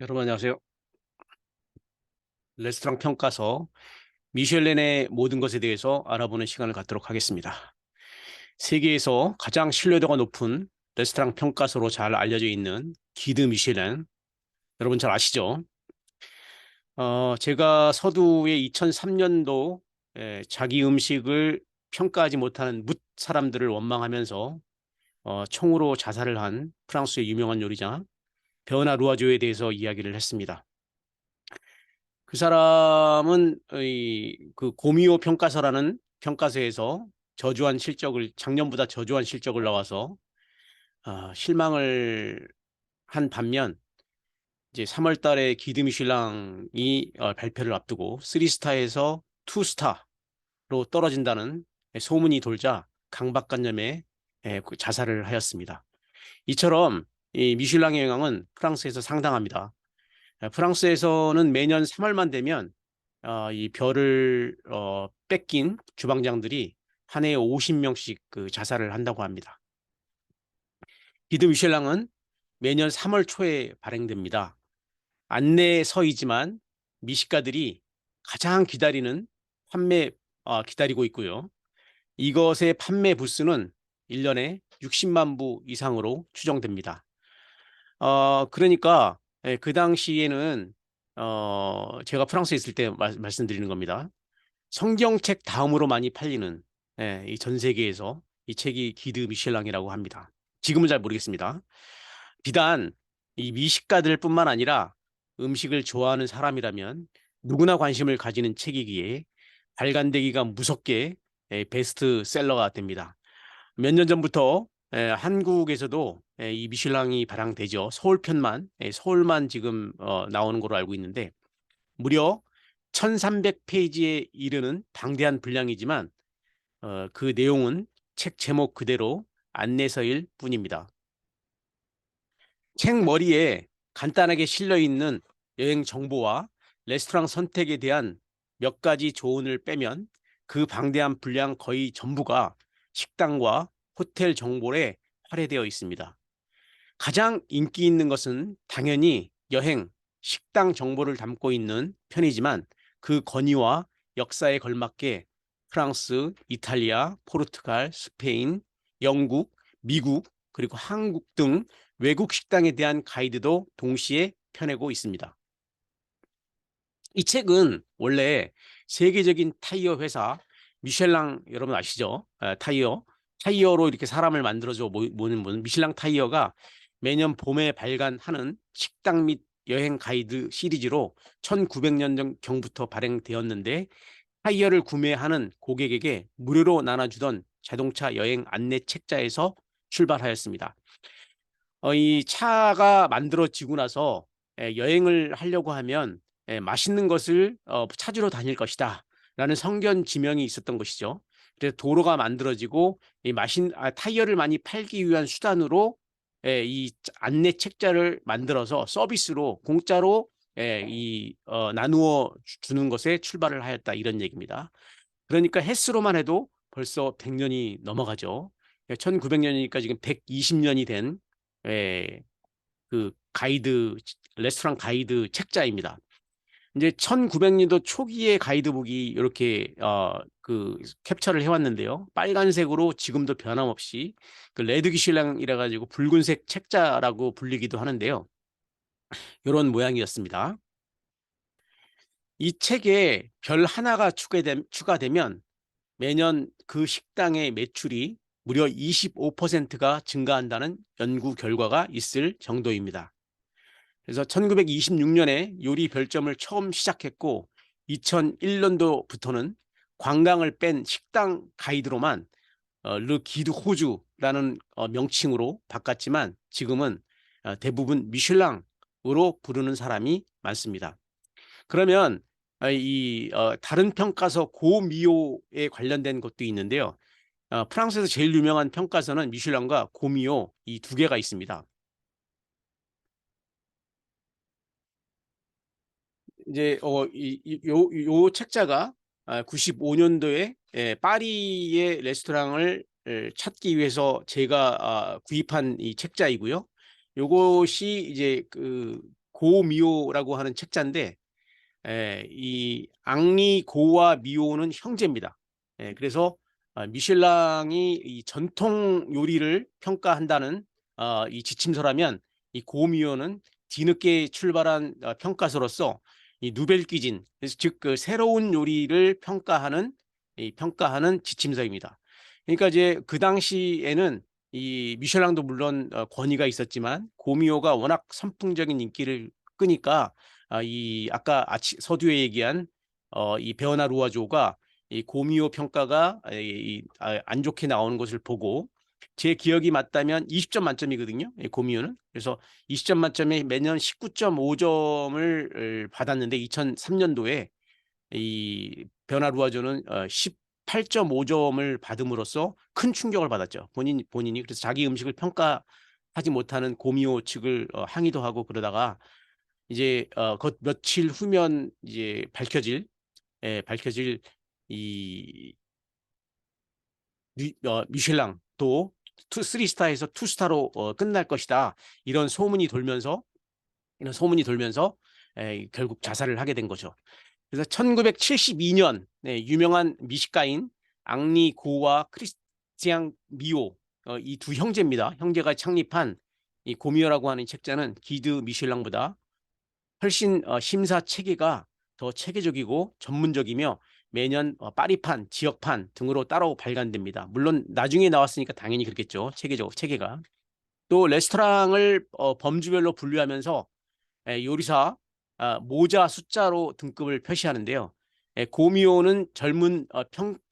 여러분 안녕하세요. 레스토랑 평가서 미슐랭의 모든 것에 대해서 알아보는 시간을 갖도록 하겠습니다. 세계에서 가장 신뢰도가 높은 레스토랑 평가서로 잘 알려져 있는 기드 미슐랭, 여러분 잘 아시죠? 제가 서두에 2003년도 자기 음식을 평가하지 못하는 뭇 사람들을 원망하면서 총으로 자살을 한 프랑스의 유명한 요리자 베어나 루아조에 대해서 이야기를 했습니다. 그 사람은 그 고미호 평가서라는 평가서에서 작년보다 저조한 실적을 나와서 실망을 한 반면 이제 3월 달에 기드 미슐랑이 발표를 앞두고 3스타에서 2스타로 떨어진다는 소문이 돌자 강박관념에 그 자살을 하였습니다. 이처럼 이 미슐랑의 영향은 프랑스에서 상당합니다. 프랑스에서는 매년 3월만 되면 이 별을 뺏긴 주방장들이 한 해에 50명씩 그 자살을 한다고 합니다. 기드 미슐랑은 매년 3월 초에 발행됩니다. 안내서이지만 미식가들이 가장 기다리고 있고요. 이것의 판매 부수는 1년에 60만 부 이상으로 추정됩니다. 그러니까 그 당시에는 제가 프랑스에 있을 때 말씀드리는 겁니다. 성경책 다음으로 많이 팔리는 이 전 세계에서 이 책이 기드 미셸랑이라고 합니다. 지금은 잘 모르겠습니다. 비단 이 미식가들 뿐만 아니라 음식을 좋아하는 사람이라면 누구나 관심을 가지는 책이기에 발간되기가 무섭게 베스트셀러가 됩니다. 몇 년 전부터 한국에서도 이 미슐랑이 발행되죠. 서울만 지금 나오는 걸로 알고 있는데 무려 1300페이지에 이르는 방대한 분량이지만 그 내용은 책 제목 그대로 안내서일 뿐입니다. 책 머리에 간단하게 실려 있는 여행 정보와 레스토랑 선택에 대한 몇 가지 조언을 빼면 그 방대한 분량 거의 전부가 식당과 호텔 정보에 할애되어 있습니다. 가장 인기 있는 것은 당연히 여행, 식당 정보를 담고 있는 편이지만 그 권위와 역사에 걸맞게 프랑스, 이탈리아, 포르투갈, 스페인, 영국, 미국, 그리고 한국 등 외국 식당에 대한 가이드도 동시에 펴내고 있습니다. 이 책은 원래 세계적인 타이어 회사 미셸랑 여러분 아시죠? 타이어로 이렇게 사람을 만들어줘 모는 미슐랑 타이어가 매년 봄에 발간하는 식당 및 여행 가이드 시리즈로 1900년 경부터 발행되었는데 타이어를 구매하는 고객에게 무료로 나눠주던 자동차 여행 안내 책자에서 출발하였습니다. 이 차가 만들어지고 나서 여행을 하려고 하면 맛있는 것을 찾으러 다닐 것이다 라는 성견 지명이 있었던 것이죠. 그래서 도로가 만들어지고 타이어를 많이 팔기 위한 수단으로 이 안내 책자를 만들어서 서비스로 공짜로 나누어 주는 것에 출발을 하였다 이런 얘기입니다. 그러니까 횟수로만 해도 벌써 100년이 넘어가죠. 1900년이니까 지금 120년이 된 그 레스토랑 가이드 책자입니다. 이제 1900년도 초기의 가이드북이 이렇게 그 캡처를 해왔는데요. 빨간색으로 지금도 변함없이 그 레드 기슐랑이라 가지고 붉은색 책자라고 불리기도 하는데요. 이런 모양이었습니다. 이 책에 별 하나가 추가되면 매년 그 식당의 매출이 무려 25%가 증가한다는 연구 결과가 있을 정도입니다. 그래서 1926년에 요리 별점을 처음 시작했고 2001년도부터는 관광을 뺀 식당 가이드로만 르 기드 호주라는 명칭으로 바꿨지만 지금은 대부분 미슐랑으로 부르는 사람이 많습니다. 그러면 다른 평가서 고미호에 관련된 것도 있는데요. 프랑스에서 제일 유명한 평가서는 미슐랑과 고미호 이 두 개가 있습니다. 이제 요 책자가 95년도에 파리의 레스토랑을 찾기 위해서 제가 구입한 이 책자이고요. 요것이 이제 그 고미오라고 하는 책자인데 이 앙리 고와 미오는 형제입니다. 그래서 미슐랑이 이 전통 요리를 평가한다는 이 지침서라면 이 고미오는 뒤늦게 출발한 평가서로서 이 누벨 퀴진, 즉 그 새로운 요리를 평가하는 지침서입니다. 그러니까 이제 그 당시에는 이 미슐랑도 물론 권위가 있었지만 고미오가 워낙 선풍적인 인기를 끄니까 이 아까 서두에 얘기한 이 베어나 루아조가 이 고미오 평가가 안 좋게 나오는 것을 보고 제 기억이 맞다면 20점 만점이거든요. 고미오는. 그래서 20점 만점에 매년 19.5점을 받았는데 2003년도에 이 베어나 루아조는 18.5점을 받음으로써 큰 충격을 받았죠. 본인이 그래서 자기 음식을 평가하지 못하는 고미오 측을 항의도 하고 그러다가 이제 그 며칠 후면 이제 밝혀질 이 미슐랑도 3스타에서 2스타로 끝날 것이다. 이런 소문이 돌면서 결국 자살을 하게 된 거죠. 그래서 1972년 유명한 미식가인 앙리 고와 크리스티앙 미오 이 두 형제입니다. 형제가 창립한 이 고미오라고 하는 책자는 기드 미슐랑보다 훨씬 심사 체계가 더 체계적이고 전문적이며 매년 파리판, 지역판 등으로 따로 발간됩니다. 물론 나중에 나왔으니까 당연히 그렇겠죠. 체계가. 또 레스토랑을 범주별로 분류하면서 요리사 모자 숫자로 등급을 표시하는데요. 고미오는 젊은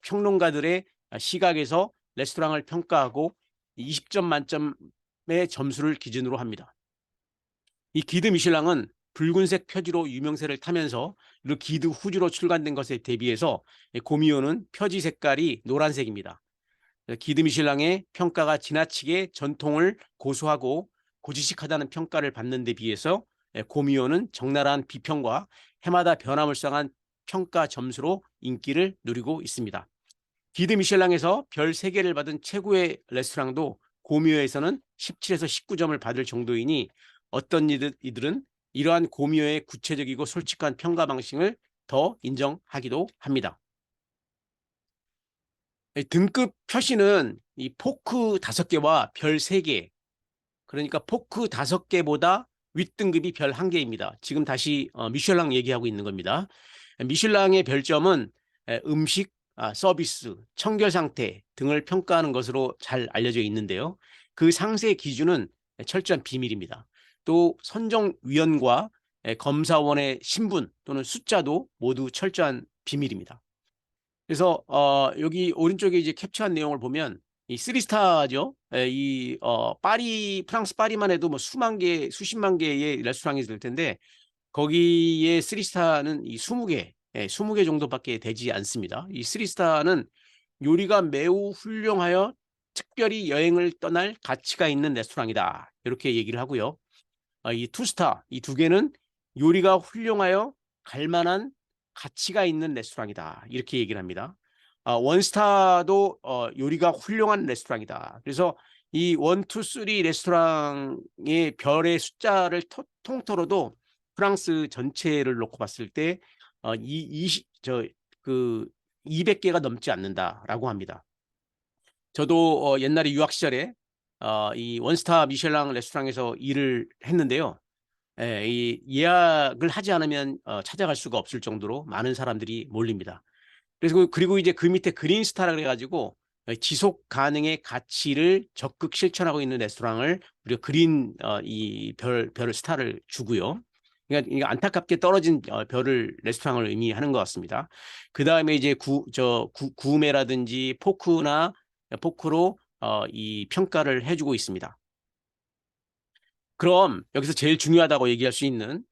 평론가들의 시각에서 레스토랑을 평가하고 20점 만점의 점수를 기준으로 합니다. 이 기드 미슐랑은 붉은색 표지로 유명세를 타면서 그 기드 후지로 출간된 것에 대비해서 고미오는 표지 색깔이 노란색입니다. 기드 미슐랑의 평가가 지나치게 전통을 고수하고 고지식하다는 평가를 받는 데 비해서 고미오는 적나라한 비평과 해마다 변화무쌍한 평가 점수로 인기를 누리고 있습니다. 기드 미슐랑에서 별 3개를 받은 최고의 레스토랑도 고미오에서는 17에서 19점을 받을 정도이니 어떤 이들은 이러한 고미오의 구체적이고 솔직한 평가 방식을 더 인정하기도 합니다. 등급 표시는 이 포크 5개와 별 3개, 그러니까 포크 5개보다 윗등급이 별 1개입니다. 지금 다시 미슐랑 얘기하고 있는 겁니다. 미슐랑의 별점은 음식, 서비스, 청결 상태 등을 평가하는 것으로 잘 알려져 있는데요. 그 상세 기준은 철저한 비밀입니다. 또 선정위원과 검사원의 신분 또는 숫자도 모두 철저한 비밀입니다. 그래서 여기 오른쪽에 이제 캡처한 내용을 보면 이 3스타죠. 이 프랑스 파리만 해도 뭐 수십만 개의 레스토랑이 있을 텐데 거기에 3스타는 이 20개, 20개 정도밖에 되지 않습니다. 이 3스타는 요리가 매우 훌륭하여 특별히 여행을 떠날 가치가 있는 레스토랑이다. 이렇게 얘기를 하고요. 이 2스타, 이 2개는 요리가 훌륭하여 갈만한 가치가 있는 레스토랑이다. 이렇게 얘기를 합니다. 1스타도 요리가 훌륭한 레스토랑이다. 그래서 이 1, 2, 3 레스토랑의 별의 숫자를 통틀어도 프랑스 전체를 놓고 봤을 때 200개가 넘지 않는다라고 합니다. 저도 옛날에 유학 시절에 이 원스타 미슐랑 레스토랑에서 일을 했는데요. 이 예약을 하지 않으면 찾아갈 수가 없을 정도로 많은 사람들이 몰립니다. 그리고 이제 그 밑에 그린스타라 그래가지고 지속 가능의 가치를 적극 실천하고 있는 레스토랑을 우리가 그린 이 별을 스타를 주고요. 그러니까 안타깝게 떨어진 레스토랑을 의미하는 것 같습니다. 그 다음에 이제 구매라든지 포크로 이 평가를 해주고 있습니다. 그럼 여기서 제일 중요하다고 얘기할 수 있는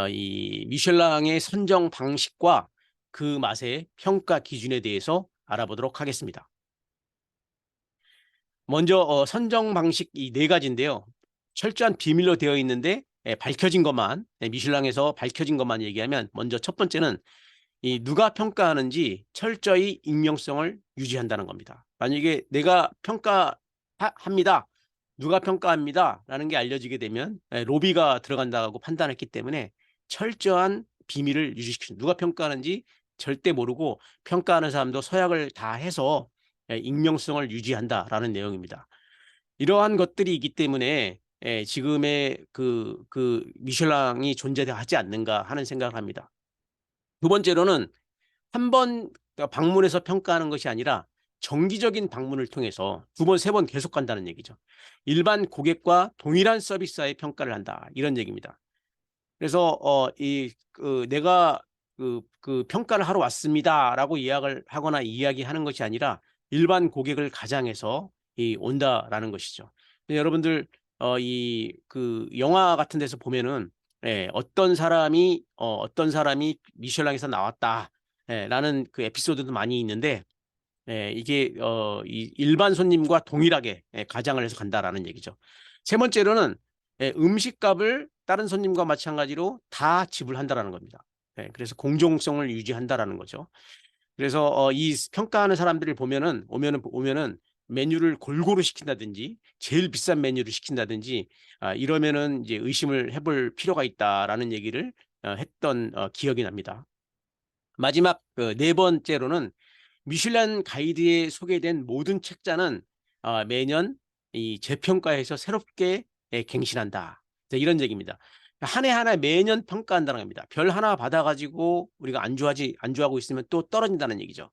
이 미슐랑의 선정 방식과 그 맛의 평가 기준에 대해서 알아보도록 하겠습니다. 먼저 선정 방식 이 4가지인데요. 철저한 비밀로 되어 있는데 밝혀진 것만 미슐랑에서 밝혀진 것만 얘기하면 먼저 첫 번째는 이 누가 평가하는지 철저히 익명성을 유지한다는 겁니다. 만약에 내가 평가합니다. 누가 평가합니다라는 게 알려지게 되면 로비가 들어간다고 판단했기 때문에 철저한 비밀을 유지시키는, 누가 평가하는지 절대 모르고 평가하는 사람도 서약을 다 해서 익명성을 유지한다라는 내용입니다. 이러한 것들이 있기 때문에 지금의 그 미슐랑이 존재하지 않는가 하는 생각을 합니다. 두 번째로는 한 번 방문해서 평가하는 것이 아니라 정기적인 방문을 통해서 두 번, 세 번 계속 간다는 얘기죠. 일반 고객과 동일한 서비스와의 평가를 한다, 이런 얘기입니다. 그래서 내가 그 평가를 하러 왔습니다라고 예약을 하거나 이야기하는 것이 아니라 일반 고객을 가장해서 온다라는 것이죠. 여러분들 이 그 영화 같은 데서 보면은 어떤 사람이 미슐랑에서 나왔다 라는 그 에피소드도 많이 있는데, 이게 이 일반 손님과 동일하게 가장을 해서 간다라는 얘기죠. 세 번째로는 음식값을 다른 손님과 마찬가지로 다 지불한다라는 겁니다. 그래서 공정성을 유지한다라는 거죠. 그래서 이 평가하는 사람들을 오면은 메뉴를 골고루 시킨다든지 제일 비싼 메뉴를 시킨다든지 이러면은 이제 의심을 해볼 필요가 있다라는 얘기를 했던 기억이 납니다. 마지막 네 번째로는 미슐랭 가이드에 소개된 모든 책자는 매년 이 재평가해서 새롭게 갱신한다, 이런 얘기입니다. 한 해 하나 매년 평가한다는 겁니다. 별 하나 받아가지고 우리가 안주하고 있으면 또 떨어진다는 얘기죠.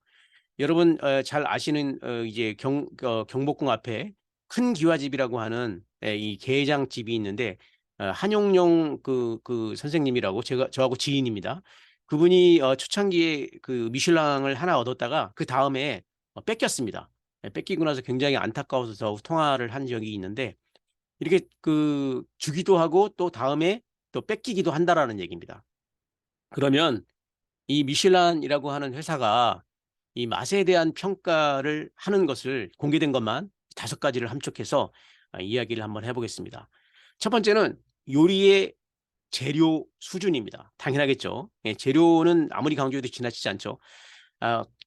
여러분 잘 아시는 이제 경복궁 앞에 큰 기와집이라고 하는 이 게장집이 있는데, 한용룡 그 선생님이라고 저하고 지인입니다. 그분이 초창기에 그 미슐랑을 하나 얻었다가 그 다음에 뺏겼습니다. 뺏기고 나서 굉장히 안타까워서 저 통화를 한 적이 있는데, 이렇게 그 주기도 하고 또 다음에 또 뺏기기도 한다라는 얘기입니다. 그러면 이 미슐란이라고 하는 회사가 이 맛에 대한 평가를 하는 것을 공개된 것만 5가지를 함축해서 이야기를 한번 해보겠습니다. 첫 번째는 요리의 재료 수준입니다. 당연하겠죠. 재료는 아무리 강조해도 지나치지 않죠.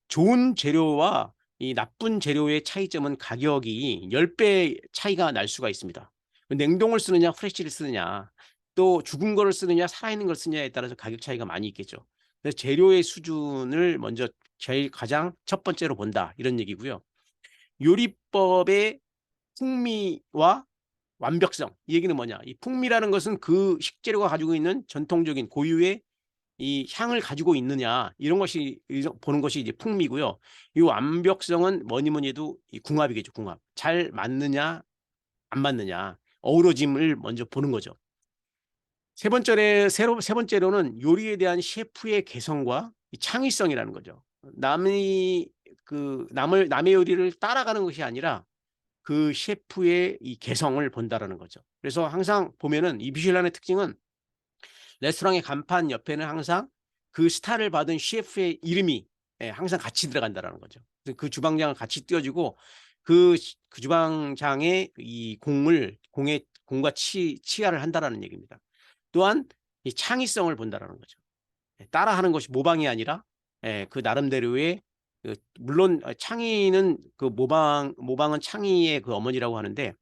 좋은 재료와 이 나쁜 재료의 차이점은 가격이 10배 차이가 날 수가 있습니다. 냉동을 쓰느냐 프레시를 쓰느냐, 또 죽은 거를 쓰느냐 살아있는 걸 쓰느냐에 따라서 가격 차이가 많이 있겠죠. 그래서 재료의 수준을 먼저 가장 첫 번째로 본다, 이런 얘기고요. 요리법의 풍미와 완벽성, 이 얘기는 뭐냐, 이 풍미라는 것은 그 식재료가 가지고 있는 전통적인 고유의 이 향을 가지고 있느냐, 이런 것이 보는 것이 이제 풍미고요. 이 완벽성은 뭐니 뭐니 해도 이 궁합이겠죠. 궁합, 잘 맞느냐 안 맞느냐, 어우러짐을 먼저 보는 거죠. 세 번째로는 요리에 대한 셰프의 개성과 창의성이라는 거죠. 남의 요리를 따라가는 것이 아니라 그 셰프의 이 개성을 본다라는 거죠. 그래서 항상 보면은 이 미슐란의 특징은 레스토랑의 간판 옆에는 항상 그 스타를 받은 셰프의 이름이 항상 같이 들어간다라는 거죠. 그래서 그 주방장을 같이 띄워주고 그 주방장의 이 공과 치하를 한다라는 얘기입니다. 또한 이 창의성을 본다라는 거죠. 따라하는 것이 모방이 아니라 그 나름대로의 물론 창의는 그 모방은 창의의 그 어머니라고 하는데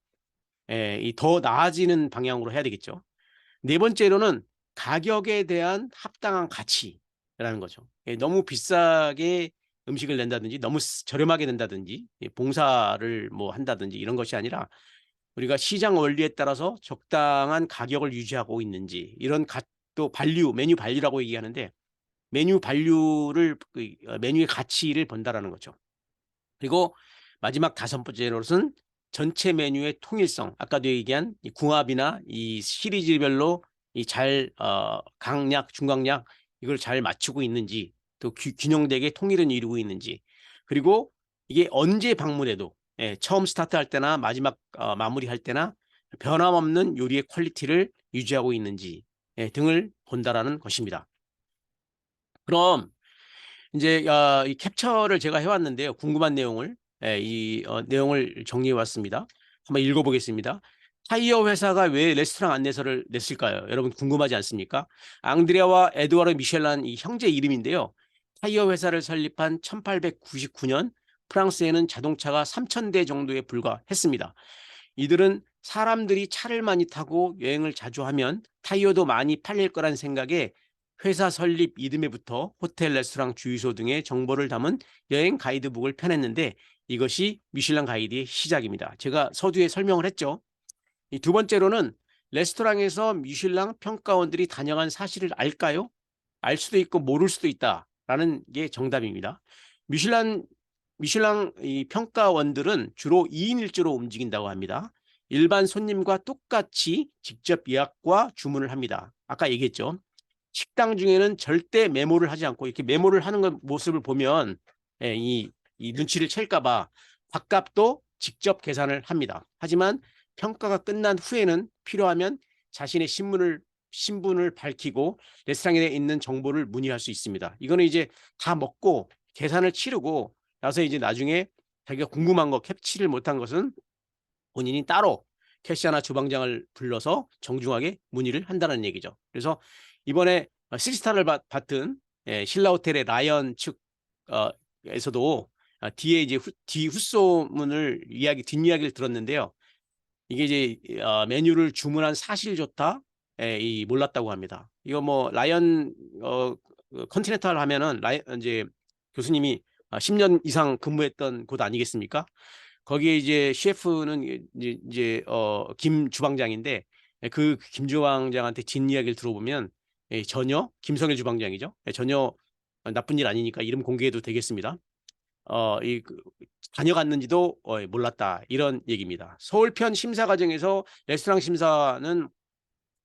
이 더 나아지는 방향으로 해야 되겠죠. 네 번째로는 가격에 대한 합당한 가치라는 거죠. 너무 비싸게 음식을 낸다든지 너무 저렴하게 낸다든지 봉사를 뭐 한다든지 이런 것이 아니라 우리가 시장 원리에 따라서 적당한 가격을 유지하고 있는지, 이런 또 메뉴 밸류라고 얘기하는데 메뉴의 가치를 본다라는 거죠. 그리고 마지막 5번째로는 전체 메뉴의 통일성, 아까도 얘기한 이 궁합이나 이 시리즈별로 강약, 중강약 이걸 잘 맞추고 있는지, 또 균형되게 통일은 이루고 있는지, 그리고 이게 언제 방문해도 처음 스타트할 때나 마지막 마무리할 때나 변함없는 요리의 퀄리티를 유지하고 있는지 등을 본다라는 것입니다. 그럼 이제 이 캡처를 제가 해왔는데요. 궁금한 내용을 내용을 정리해 왔습니다. 한번 읽어보겠습니다. 타이어 회사가 왜 레스토랑 안내서를 냈을까요? 여러분 궁금하지 않습니까? 앙드레아와 에드와르 미셸란 이 형제 이름인데요. 타이어 회사를 설립한 1899년 프랑스에는 자동차가 3,000대 정도에 불과했습니다. 이들은 사람들이 차를 많이 타고 여행을 자주 하면 타이어도 많이 팔릴 거란 생각에 회사 설립 이듬해부터 호텔, 레스토랑, 주유소 등의 정보를 담은 여행 가이드북을 펴냈는데 이것이 미슐랭 가이드의 시작입니다. 제가 서두에 설명을 했죠. 이 두 번째로는 레스토랑에서 미슐랭 평가원들이 다녀간 사실을 알까요? 알 수도 있고 모를 수도 있다라는 게 정답입니다. 미슐랭 이 평가원들은 주로 2인 1조로 움직인다고 합니다. 일반 손님과 똑같이 직접 예약과 주문을 합니다. 아까 얘기했죠. 식당 중에는 절대 메모를 하지 않고 이렇게 메모를 하는 모습을 보면 예, 이 눈치를 챌까 봐 밥값도 직접 계산을 합니다. 하지만 평가가 끝난 후에는 필요하면 자신의 신분을 밝히고 레스토랑에 있는 정보를 문의할 수 있습니다. 이거는 이제 다 먹고 계산을 치르고 나서 이제 나중에 자기가 궁금한 거 캡치를 못한 것은 본인이 따로 캐시아나 주방장을 불러서 정중하게 문의를 한다는 얘기죠. 그래서 이번에 시스타를 받은 신라 호텔의 라이언 측에서도 뒤에 이제 뒤 훗소문을 뒷이야기를 들었는데요. 이게 이제 메뉴를 주문한 사실 좋다 몰랐다고 합니다. 이거 뭐 라이언 컨티넨탈 하면은 이제 교수님이 10년 이상 근무했던 곳 아니겠습니까? 거기에 이제 셰프는 김 주방장인데 그 김 주방장한테 뒷이야기를 들어보면 전혀 김성일 주방장이죠. 전혀 나쁜 일 아니니까 이름 공개해도 되겠습니다. 다녀갔는지도 몰랐다 이런 얘기입니다. 서울편 심사 과정에서 레스토랑 심사는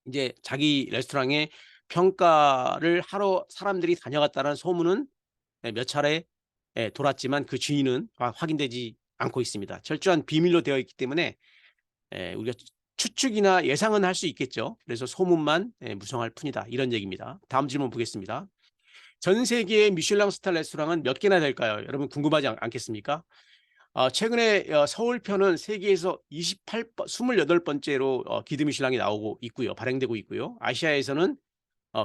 이제 자기 레스토랑에 평가를 하러 사람들이 다녀갔다는 소문은 몇 차례 돌았지만 그 주인은 확인되지 않고 있습니다. 철저한 비밀로 되어 있기 때문에 우리가 추측이나 예상은 할 수 있겠죠. 그래서 소문만 무성할 뿐이다. 이런 얘기입니다. 다음 질문 보겠습니다. 전 세계의 미슐랭 스타 레스토랑은 몇 개나 될까요? 여러분 궁금하지 않겠습니까? 최근에 서울편은 세계에서 28번째로 기드 미슐랭이 나오고 있고요. 발행되고 있고요. 아시아에서는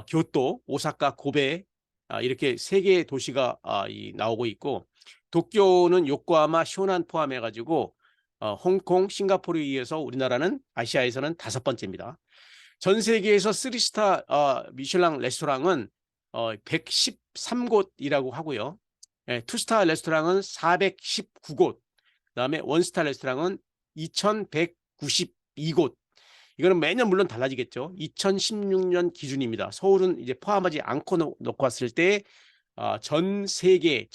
교토, 오사카, 고베 이렇게 세 개의 도시가 나오고 있고 도쿄는 요코하마, 쇼난 포함해가지고 홍콩, 싱가포르에 이어서 우리나라는 아시아에서는 5번째입니다. 전 세계에서 3스타 미슐랭 레스토랑은 113곳이라고 하고요. 투스타 레스토랑은 419곳, 그다음에 원스타 레스토랑은 2192곳. 이거는 매년 물론 달라지겠죠. 2016년 기준입니다. 서울은 이제 포함하지 않고 놓고 왔을 때 전 세계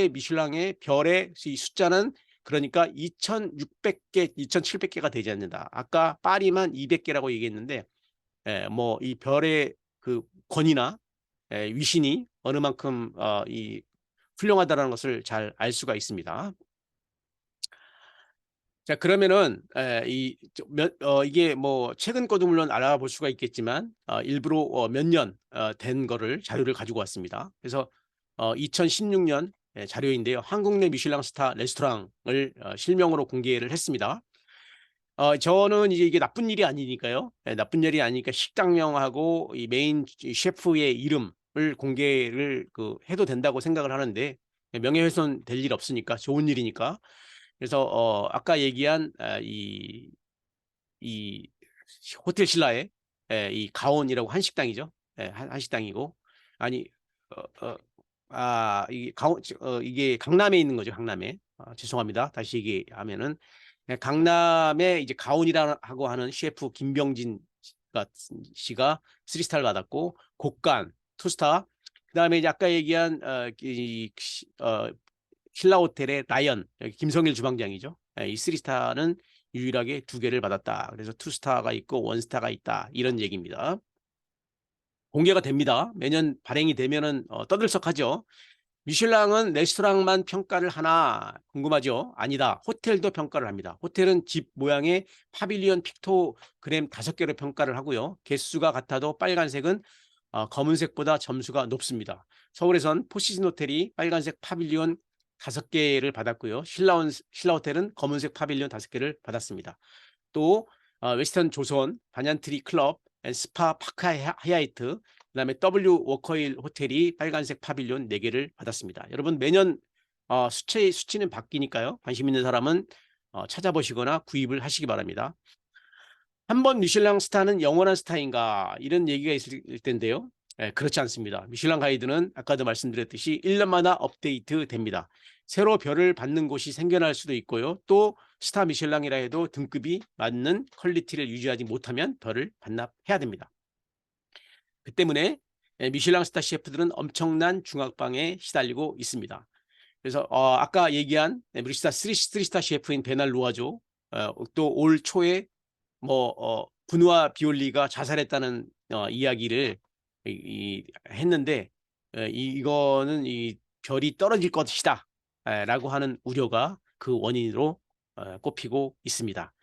미슐랭의 별의 이 숫자는 그러니까 2,600개, 2,700개가 되지 않는다. 아까 파리만 200개라고 얘기했는데 뭐 이 별의 그 권위나 위신이 어느 만큼 이 훌륭하다는 것을 잘 알 수가 있습니다. 자, 그러면은 이게 뭐 최근 거도 물론 알아볼 수가 있겠지만 일부러 몇 년 된 거를 자료를 가지고 왔습니다. 그래서 2016년 자료인데요. 한국 내 미슐랭 스타 레스토랑을 실명으로 공개를 했습니다. 저는 이제 이게 나쁜 일이 아니니까요. 나쁜 일이 아니니까 식당명하고 이 메인 셰프의 이름을 공개를 해도 된다고 생각을 하는데 명예훼손 될 일 없으니까 좋은 일이니까. 그래서 아까 얘기한 이 호텔 신라의 이 가온이라고 한식당이죠. 한식당이고 아니 이게 강남에 있는 거죠. 강남에. 죄송합니다. 다시 얘기하면은 강남에 이제 가온이라고 하는 셰프 김병진 씨가 3스타를 받았고 곡간 투스타 그다음에 이제 아까 얘기한 신라 호텔의 라이언 김성일 주방장이죠. 이 3스타는 유일하게 2개를 받았다. 그래서 2스타가 있고 1스타가 있다. 이런 얘기입니다. 공개가 됩니다. 매년 발행이 되면은 떠들썩하죠. 미슐랭은 레스토랑만 평가를 하나 궁금하죠? 아니다. 호텔도 평가를 합니다. 호텔은 집 모양의 파빌리온 픽토그램 5개로 평가를 하고요. 개수가 같아도 빨간색은 검은색보다 점수가 높습니다. 서울에선 포시즌 호텔이 빨간색 파빌리온 5개를 받았고요. 신라 호텔은 검은색 파빌리온 5개를 받았습니다. 또 웨스턴 조선, 반얀트리 클럽, 스파 파크 하야이트, 그다음에 W 워커힐 호텔이 빨간색 파빌리온 4개를 받았습니다. 여러분 매년 수치는 바뀌니까요. 관심 있는 사람은 찾아보시거나 구입을 하시기 바랍니다. 한 번 미슐랭 스타는 영원한 스타인가 이런 얘기가 있을 텐데요. 그렇지 않습니다. 미슐랭 가이드는 아까도 말씀드렸듯이 1년마다 업데이트 됩니다. 새로 별을 받는 곳이 생겨날 수도 있고요. 또 스타 미슐랭이라 해도 등급이 맞는 퀄리티를 유지하지 못하면 별을 반납해야 됩니다. 그 때문에 미슐랭 스타 셰프들은 엄청난 중압방에 시달리고 있습니다. 그래서 아까 얘기한 미슐랭 3스타 셰프인 베날 로아조, 또 올 초에 부누아 비올리가 자살했다는 이야기를 했는데, 이거는 이 별이 떨어질 것이다 라고 하는 우려가 그 원인으로 꼽히고 있습니다.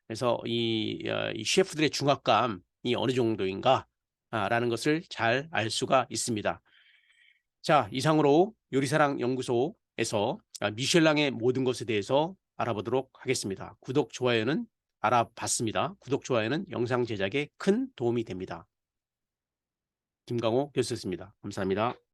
그래서 이 셰프들의 중압감이 어느 정도인가 라는 것을 잘 알 수가 있습니다. 자, 이상으로 요리사랑 연구소에서 미슐랭의 모든 것에 대해서 알아보도록 하겠습니다. 구독, 좋아요는 알아봤습니다. 구독, 좋아요는 영상 제작에 큰 도움이 됩니다. 김강호 교수였습니다. 감사합니다.